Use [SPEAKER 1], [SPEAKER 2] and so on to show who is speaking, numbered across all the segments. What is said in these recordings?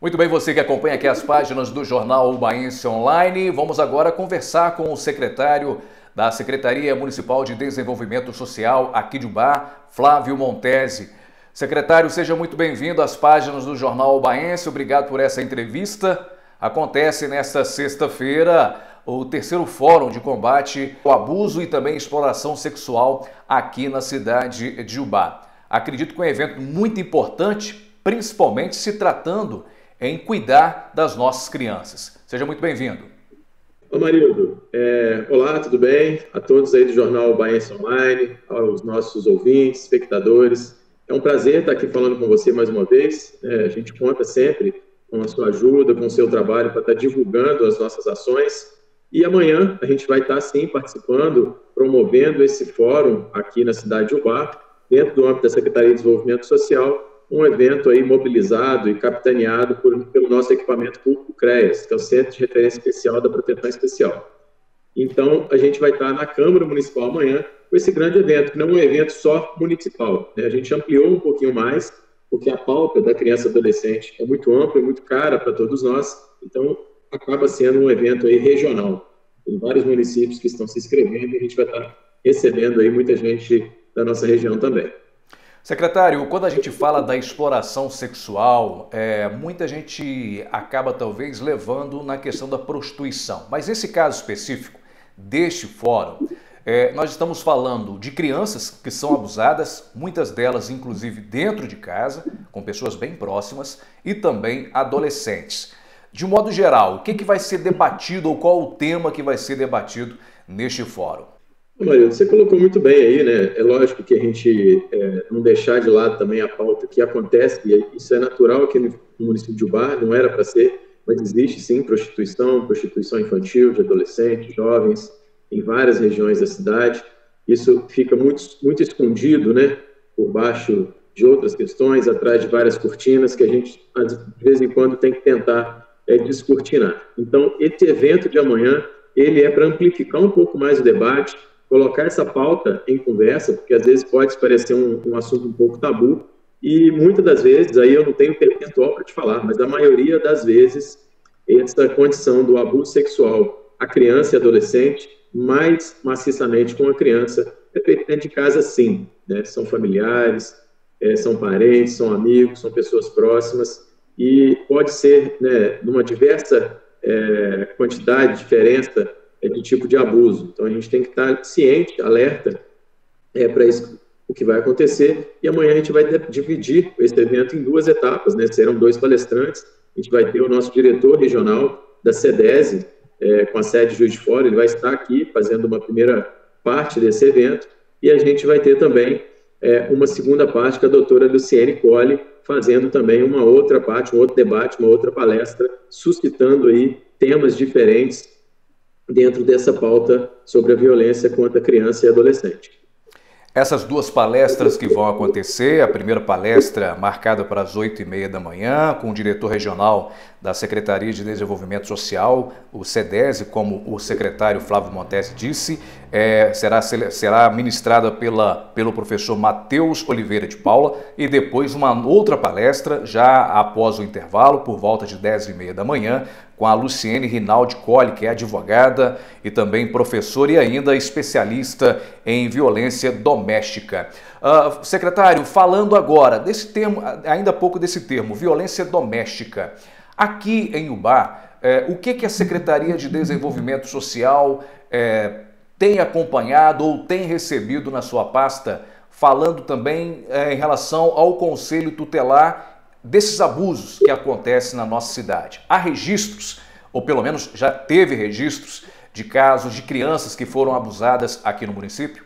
[SPEAKER 1] Muito bem, você que acompanha aqui as páginas do Jornal Ubaense Online. Vamos agora conversar com o secretário da Secretaria Municipal de Desenvolvimento Social aqui de Ubá, Flávio Montesi. Secretário, seja muito bem-vindo às páginas do Jornal Ubaense. Obrigado por essa entrevista. Acontece nesta sexta-feira o terceiro Fórum de Combate ao Abuso e também Exploração Sexual aqui na cidade de Ubá. Acredito que é um evento muito importante, principalmente se tratando em cuidar das nossas crianças. Seja muito bem-vindo.
[SPEAKER 2] Ô Marildo, olá, tudo bem? A todos aí do Jornal Ubaense Online, aos nossos ouvintes, espectadores. É um prazer estar aqui falando com você mais uma vez. A gente conta sempre com a sua ajuda, com o seu trabalho para estar divulgando as nossas ações. E amanhã a gente vai estar, sim, participando, promovendo esse fórum aqui na cidade de Ubá, dentro do âmbito da Secretaria de Desenvolvimento Social, um evento aí mobilizado e capitaneado pelo nosso equipamento público CREAS, que é o Centro de Referência Especial da Proteção Especial. Então, a gente vai estar na Câmara Municipal amanhã com esse grande evento, que não é um evento só municipal, né? A gente ampliou um pouquinho mais, porque a pauta da criança e adolescente é muito ampla e muito cara para todos nós, então acaba sendo um evento aí regional. Tem vários municípios que estão se inscrevendo e a gente vai estar recebendo aí muita gente da nossa região também.
[SPEAKER 1] Secretário, quando a gente fala da exploração sexual, muita gente acaba talvez levando na questão da prostituição. Mas nesse caso específico deste fórum, nós estamos falando de crianças que são abusadas, muitas delas inclusive dentro de casa, com pessoas bem próximas, e também adolescentes. De um modo geral, o que vai ser debatido ou qual o tema que vai ser debatido neste fórum?
[SPEAKER 2] Marildo, você colocou muito bem aí, né? É lógico que a gente não deixar de lado também a pauta que acontece, e isso é natural aqui no município de Ubá, não era para ser, mas existe sim prostituição infantil, de adolescentes, jovens, em várias regiões da cidade. Isso fica muito escondido, né? Por baixo de outras questões, atrás de várias cortinas que a gente, de vez em quando, tem que tentar descortinar. Então, esse evento de amanhã, ele é para amplificar um pouco mais o debate, colocar essa pauta em conversa, porque às vezes pode parecer um assunto um pouco tabu, e muitas das vezes, aí eu não tenho percentual para te falar, mas a maioria das vezes, essa condição do abuso sexual a criança e adolescente, mais maciçamente com a criança, é feito dentro de casa sim, né? São familiares, são parentes, são amigos, são pessoas próximas, e pode ser, né, numa diversa quantidade, diferença, de tipo de abuso. Então, a gente tem que estar ciente, alerta para isso, o que vai acontecer. E amanhã a gente vai dividir esse evento em duas etapas, né? Serão 2 palestrantes. A gente vai ter o nosso diretor regional da CEDESE, com a sede de Juiz de Fora. Ele vai estar aqui fazendo uma primeira parte desse evento. E a gente vai ter também uma segunda parte com a doutora Luciene Colli, fazendo também uma outra parte, um outro debate, uma outra palestra, suscitando aí temas diferentes dentro dessa pauta sobre a violência contra a criança e adolescente.
[SPEAKER 1] Essas 2 palestras que vão acontecer, a primeira palestra marcada para as 8h30 da manhã, com o diretor regional da Secretaria de Desenvolvimento Social, o CEDESE, como o secretário Flávio Montesi disse, será ministrada pelo professor Matheus Oliveira de Paula, e depois uma outra palestra, já após o intervalo, por volta de 10h30 da manhã, com a Luciene Rinaldi Colli, que é advogada e também professora e ainda especialista em violência doméstica. Secretário, falando agora desse termo, ainda há pouco desse termo, violência doméstica. Aqui em Ubá, o que a Secretaria de Desenvolvimento Social tem acompanhado ou tem recebido na sua pasta, falando também em relação ao Conselho Tutelar desses abusos que acontecem na nossa cidade? Há registros, ou pelo menos já teve registros, de casos de crianças que foram abusadas aqui no município?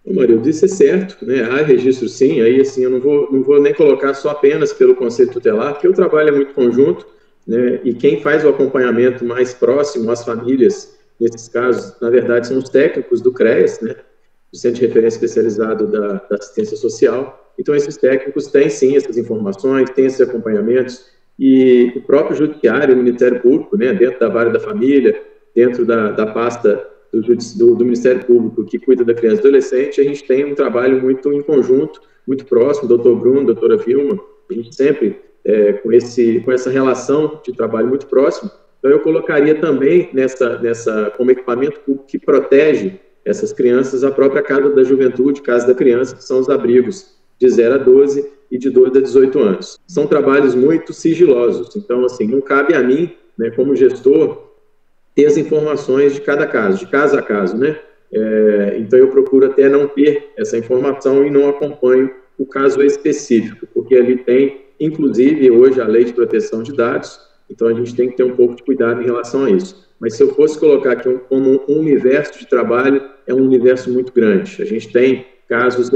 [SPEAKER 2] Marildo, isso é certo, né? Há registros sim, aí assim, eu não vou nem colocar só apenas pelo Conselho Tutelar, porque o trabalho é muito conjunto, né? E quem faz o acompanhamento mais próximo às famílias, nesses casos, na verdade, são os técnicos do CREAS, né? Do Centro de Referência Especializado da Assistência Social. Então, esses técnicos têm, sim, essas informações, têm esses acompanhamentos, e o próprio Judiciário, o Ministério Público, né, dentro da Vara da Família, dentro da pasta do Ministério Público que cuida da criança e adolescente, a gente tem um trabalho muito em conjunto, muito próximo, doutor Bruno, doutora Vilma, a gente sempre com essa relação de trabalho muito próximo. Então, eu colocaria também como equipamento público que protege essas crianças a própria Casa da Juventude, Casa da Criança, que são os abrigos de 0 a 12 e de 12 a 18 anos. São trabalhos muito sigilosos, então, assim, não cabe a mim, né, como gestor, ter as informações de cada caso, de caso a caso, né? Então, eu procuro até não ter essa informação e não acompanho o caso específico, porque ali tem, inclusive, hoje, a Lei de Proteção de Dados, então a gente tem que ter um pouco de cuidado em relação a isso. Mas se eu fosse colocar aqui como um universo de trabalho, é um universo muito grande. A gente tem casos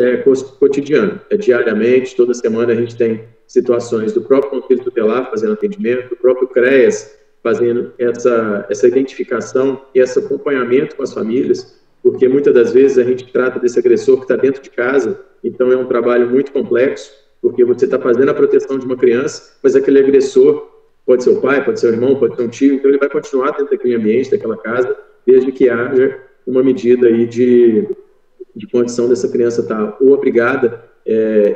[SPEAKER 2] cotidianos, diariamente, toda semana a gente tem situações do próprio Conselho Tutelar fazendo atendimento, do próprio CREAS fazendo essa identificação e esse acompanhamento com as famílias, porque muitas das vezes a gente trata desse agressor que está dentro de casa, então é um trabalho muito complexo, porque você está fazendo a proteção de uma criança, mas aquele agressor pode ser o pai, pode ser o irmão, pode ser um tio, então ele vai continuar dentro daquele ambiente, daquela casa, desde que haja uma medida aí de condição dessa criança estar ou abrigada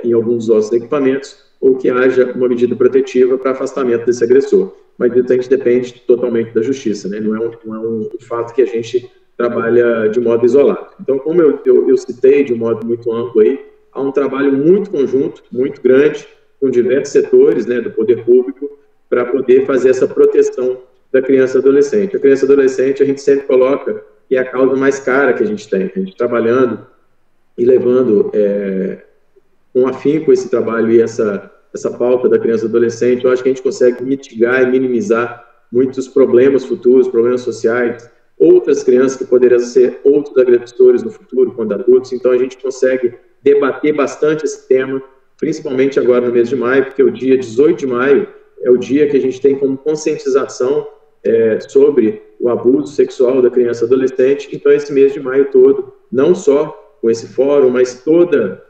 [SPEAKER 2] em alguns dos nossos equipamentos, ou que haja uma medida protetiva para afastamento desse agressor. Mas isso a gente depende totalmente da justiça, né? Não é um fato que a gente trabalha de modo isolado. Então, como eu citei de um modo muito amplo aí, há um trabalho muito conjunto, muito grande, com diversos setores, né, do poder público, para poder fazer essa proteção da criança e adolescente. A criança e adolescente a gente sempre coloca que é a causa mais cara que a gente tem. A gente trabalhando e levando com afinco esse trabalho e essa pauta da criança e adolescente, eu acho que a gente consegue mitigar e minimizar muitos problemas futuros, problemas sociais, outras crianças que poderiam ser outros agressores no futuro, quando adultos. Então, a gente consegue debater bastante esse tema, principalmente agora no mês de maio, porque o dia 18 de maio é o dia que a gente tem como conscientização sobre o abuso sexual da criança e adolescente. Então, esse mês de maio todo, não só com esse fórum, mas toda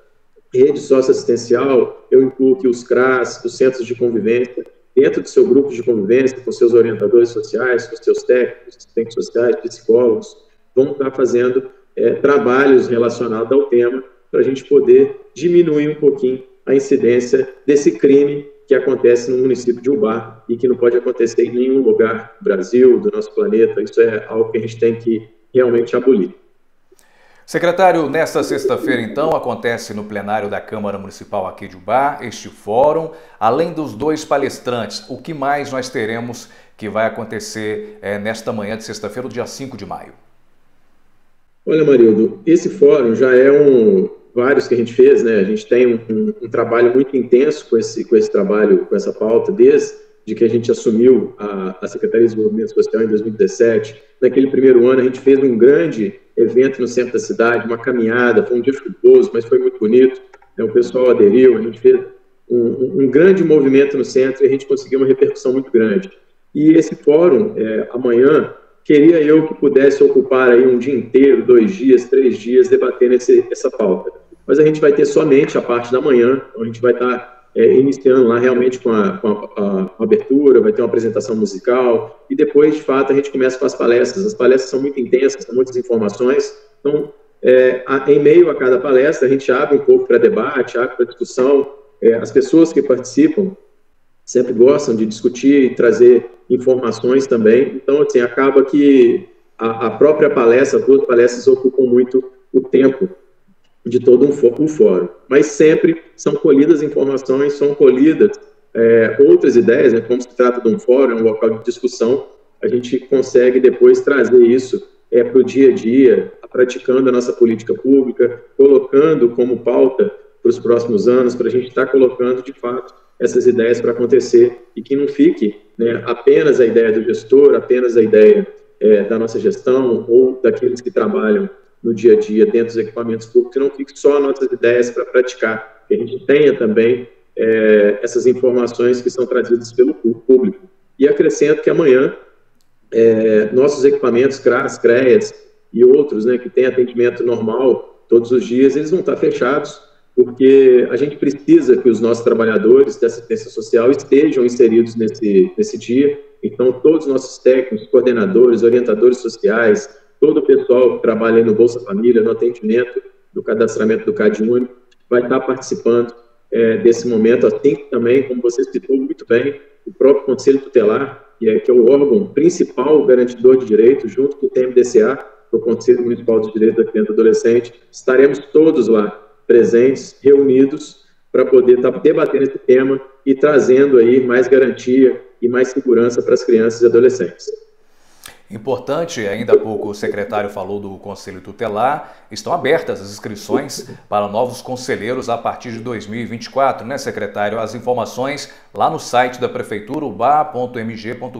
[SPEAKER 2] rede socioassistencial, eu incluo aqui os CRAS, os centros de convivência, dentro do seu grupo de convivência, com seus orientadores sociais, com seus técnicos, assistentes sociais, psicólogos, vão estar fazendo trabalhos relacionados ao tema para a gente poder diminuir um pouquinho a incidência desse crime que acontece no município de Ubá e que não pode acontecer em nenhum lugar do Brasil, do nosso planeta. Isso é algo que a gente tem que realmente abolir.
[SPEAKER 1] Secretário, nesta sexta-feira, então, acontece no plenário da Câmara Municipal aqui de Ubá este fórum. Além dos 2 palestrantes, o que mais nós teremos que vai acontecer nesta manhã de sexta-feira, o dia 5 de maio?
[SPEAKER 2] Olha, Marildo, esse fórum já é vários que a gente fez, né? A gente tem um trabalho muito intenso com esse trabalho, com essa pauta, desde que a gente assumiu a Secretaria de Desenvolvimento Social em 2017. Naquele primeiro ano, a gente fez um grande evento no centro da cidade, uma caminhada, foi um dia chuvoso, mas foi muito bonito, o pessoal aderiu, a gente fez um grande movimento no centro e a gente conseguiu uma repercussão muito grande. E esse fórum, amanhã, queria eu que pudesse ocupar aí um dia inteiro, 2 dias, 3 dias, debatendo essa pauta. Mas a gente vai ter somente a parte da manhã, então a gente vai estar iniciando lá realmente com a abertura, vai ter uma apresentação musical, e depois, de fato, a gente começa com as palestras. As palestras são muito intensas, são muitas informações, então, em meio a cada palestra, a gente abre um pouco para debate, abre para discussão. As pessoas que participam sempre gostam de discutir e trazer informações também, então, assim, acaba que a própria palestra, as 2 palestras ocupam muito o tempo de todo um fórum, mas sempre são colhidas informações, são colhidas outras ideias, né? Como se trata de um fórum, um local de discussão, a gente consegue depois trazer isso para o dia a dia, praticando a nossa política pública, colocando como pauta para os próximos anos, para a gente estar colocando, de fato, essas ideias para acontecer e que não fique, né, apenas a ideia do gestor, apenas a ideia da nossa gestão ou daqueles que trabalham no dia a dia dentro dos equipamentos públicos, que não fique só nossas ideias para praticar, que a gente tenha também essas informações que são trazidas pelo público. E acrescento que amanhã nossos equipamentos, CRAS, CREAS e outros, né, que têm atendimento normal todos os dias, eles vão estar fechados, porque a gente precisa que os nossos trabalhadores da assistência social estejam inseridos nesse dia. Então, todos os nossos técnicos, coordenadores, orientadores sociais, todo o pessoal que trabalha aí no Bolsa Família, no atendimento, do cadastramento do CadÚnico, vai estar participando desse momento, assim também, como você citou muito bem, o próprio Conselho Tutelar, que é o órgão principal garantidor de direitos, junto com o TMDCA, o Conselho Municipal dos Direitos da Criança e do Adolescente, estaremos todos lá, presentes, reunidos, para poder estar debatendo esse tema e trazendo aí mais garantia e mais segurança para as crianças e adolescentes.
[SPEAKER 1] Importante, ainda há pouco o secretário falou do Conselho Tutelar, estão abertas as inscrições para novos conselheiros a partir de 2024, né, secretário? As informações lá no site da Prefeitura, uba.mg.gov.br.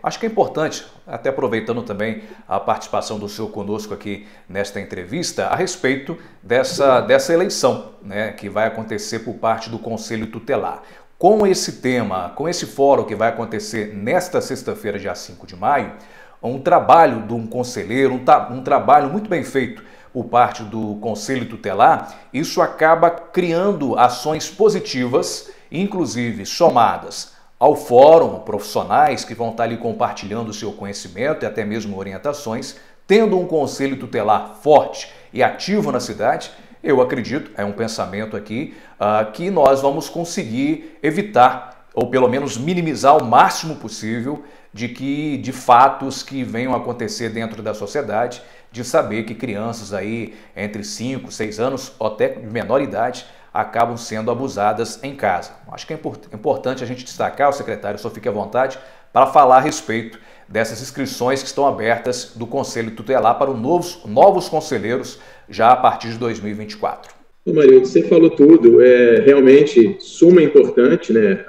[SPEAKER 1] Acho que é importante, até aproveitando também a participação do senhor conosco aqui nesta entrevista, a respeito dessa eleição, né, que vai acontecer por parte do Conselho Tutelar. Com esse tema, com esse fórum que vai acontecer nesta sexta-feira, dia 5 de maio, um trabalho de um conselheiro, um trabalho muito bem feito por parte do Conselho Tutelar, isso acaba criando ações positivas, inclusive somadas ao fórum, profissionais que vão estar ali compartilhando o seu conhecimento e até mesmo orientações, tendo um Conselho Tutelar forte e ativo na cidade. Eu acredito, é um pensamento aqui, que nós vamos conseguir evitar, ou pelo menos minimizar o máximo possível de fatos que venham a acontecer dentro da sociedade, de saber que crianças aí entre 5, 6 anos ou até de menor idade acabam sendo abusadas em casa. Acho que é importante a gente destacar, o secretário só fique à vontade, para falar a respeito dessas inscrições que estão abertas do Conselho Tutelar para os novos conselheiros já a partir de 2024.
[SPEAKER 2] Marildo, você falou tudo. É realmente suma importante, né,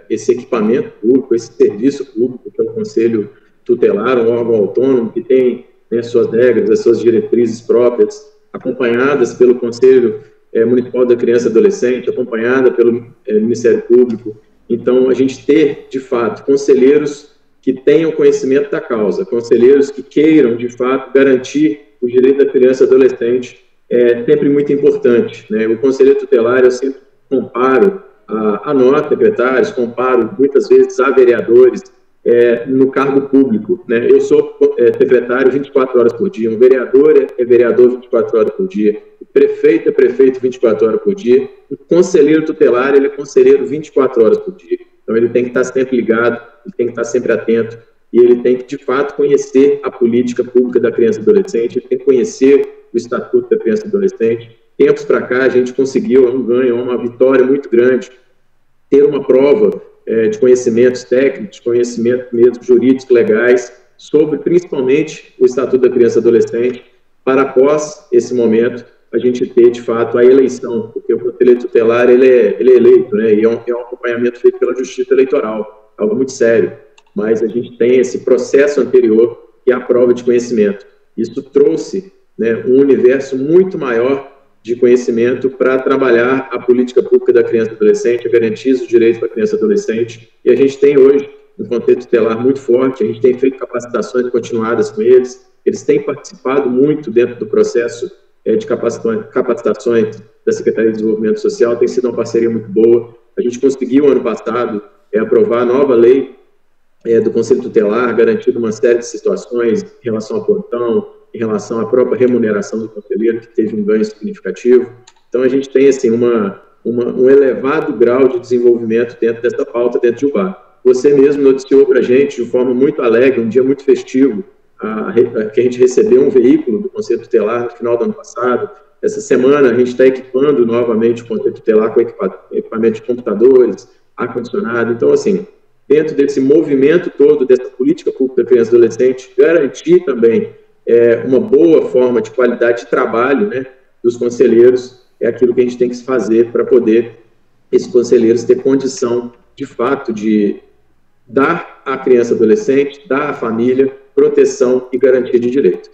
[SPEAKER 2] esse equipamento público, esse serviço público que é o Conselho Tutelar, um órgão autônomo que tem, né, suas regras, as suas diretrizes próprias, acompanhadas pelo Conselho Municipal da Criança e Adolescente, acompanhada pelo Ministério Público. Então, a gente ter, de fato, conselheiros que tenham conhecimento da causa, conselheiros que queiram, de fato, garantir o direito da criança e adolescente é sempre muito importante, né? O Conselho Tutelar, eu sempre comparo a nós, secretários, comparo muitas vezes a vereadores no cargo público, né? Eu sou secretário 24 horas por dia, um vereador é vereador 24 horas por dia, o prefeito é prefeito 24 horas por dia, o conselheiro tutelar, ele é conselheiro 24 horas por dia. Então, ele tem que estar sempre ligado, ele tem que estar sempre atento, e ele tem que, de fato, conhecer a política pública da criança e adolescente, ele tem que conhecer o Estatuto da Criança e Adolescente. Tempos para cá, a gente conseguiu um ganho, uma vitória muito grande, ter uma prova de conhecimentos técnicos, conhecimentos mesmo jurídicos, legais, sobre, principalmente, o Estatuto da Criança e Adolescente, para após esse momento, a gente ter, de fato, a eleição, porque o Conselho Tutelar, ele é eleito, né, e é um acompanhamento feito pela Justiça Eleitoral, algo muito sério, mas a gente tem esse processo anterior, que é a prova de conhecimento. Isso trouxe, né, um universo muito maior de conhecimento para trabalhar a política pública da criança e adolescente, a garantir os direitos da criança e adolescente, e a gente tem hoje um Conselho Tutelar muito forte, a gente tem feito capacitações continuadas com eles têm participado muito dentro do processo de capacitações da Secretaria de Desenvolvimento Social, tem sido uma parceria muito boa. A gente conseguiu, ano passado, aprovar a nova lei do Conselho Tutelar, garantindo uma série de situações em relação ao plantão, em relação à própria remuneração do conselheiro, que teve um ganho significativo. Então, a gente tem assim, um elevado grau de desenvolvimento dentro dessa pauta, dentro de UBA. Você mesmo noticiou para a gente, de forma muito alegre, um dia muito festivo, que a gente recebeu um veículo do Conselho Tutelar no final do ano passado. Essa semana a gente está equipando novamente o Conselho Tutelar com equipamento de computadores, ar-condicionado. Então, assim, dentro desse movimento todo, dessa política pública da criança e adolescente, garantir também uma boa forma de qualidade de trabalho, né, dos conselheiros, é aquilo que a gente tem que fazer para poder esses conselheiros ter condição, de fato, de dar à criança e adolescente, dar à família, proteção e garantia de direito.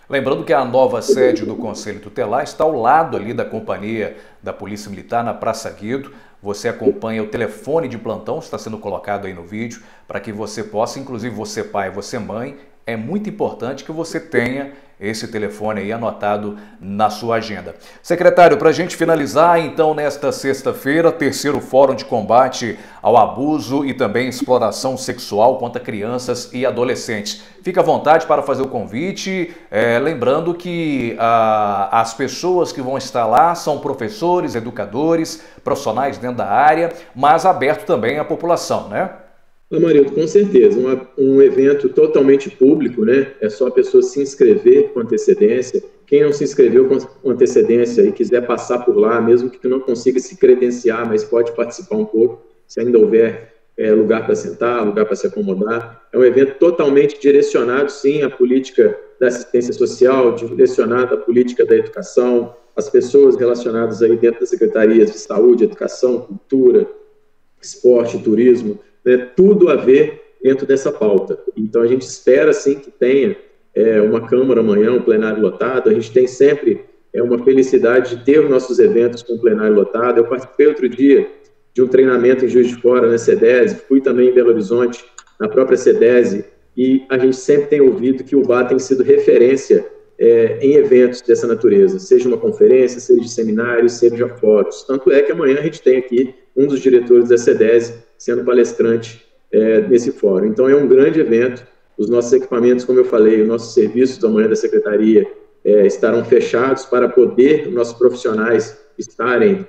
[SPEAKER 1] Lembrando que a nova sede do Conselho Tutelar está ao lado ali da companhia da Polícia Militar, na Praça Guido. Você acompanha o telefone de plantão, está sendo colocado aí no vídeo, para que você possa, inclusive você pai, você mãe, é muito importante que você tenha esse telefone aí anotado na sua agenda. Secretário, para a gente finalizar, então, nesta sexta-feira, terceiro Fórum de Combate ao Abuso e também Exploração Sexual contra Crianças e Adolescentes. Fique à vontade para fazer o convite, lembrando que as pessoas que vão estar lá são professores, educadores, profissionais dentro da área, mas aberto também à população, né?
[SPEAKER 2] Amarildo, com certeza, um evento totalmente público, né? É só a pessoa se inscrever com antecedência. Quem não se inscreveu com antecedência e quiser passar por lá, mesmo que não consiga se credenciar, mas pode participar um pouco, se ainda houver lugar para sentar, lugar para se acomodar. É um evento totalmente direcionado, sim, à política da assistência social, direcionado à política da educação, as pessoas relacionadas aí dentro das secretarias de saúde, educação, cultura, esporte, turismo, né, tudo a ver dentro dessa pauta. Então, a gente espera, sim, que tenha uma Câmara amanhã, um plenário lotado. A gente tem sempre uma felicidade de ter os nossos eventos com o plenário lotado. Eu participei outro dia de um treinamento em Juiz de Fora, na CEDESE, fui também em Belo Horizonte, na própria CEDESE, e a gente sempre tem ouvido que o BAR tem sido referência em eventos dessa natureza, seja uma conferência, seja seminários, seja fóruns. Tanto é que amanhã a gente tem aqui um dos diretores da CEDESE sendo palestrante nesse fórum. Então, é um grande evento. Os nossos equipamentos, como eu falei, os nossos serviços amanhã da Secretaria estarão fechados para poder nossos profissionais estarem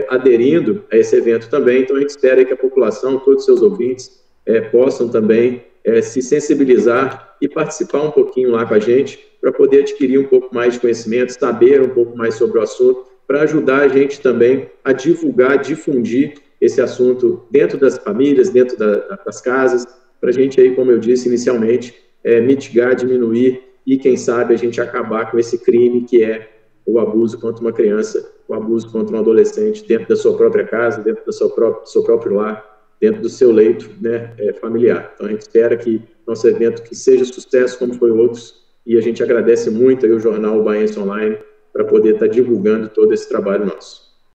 [SPEAKER 2] aderindo a esse evento também. Então, a gente espera que a população, todos os seus ouvintes, possam também se sensibilizar e participar um pouquinho lá com a gente para poder adquirir um pouco mais de conhecimento, saber um pouco mais sobre o assunto, para ajudar a gente também a divulgar, difundir esse assunto dentro das famílias, dentro das casas, para a gente aí, como eu disse inicialmente, mitigar, diminuir e, quem sabe, a gente acabar com esse crime que é o abuso contra uma criança, o abuso contra um adolescente dentro da sua própria casa, dentro do seu próprio lar, dentro do seu leito, né, familiar. Então, a gente espera que nosso evento que seja sucesso, como foi outros, e a gente agradece muito aí o jornal Baense Online para poder estar divulgando todo esse trabalho nosso.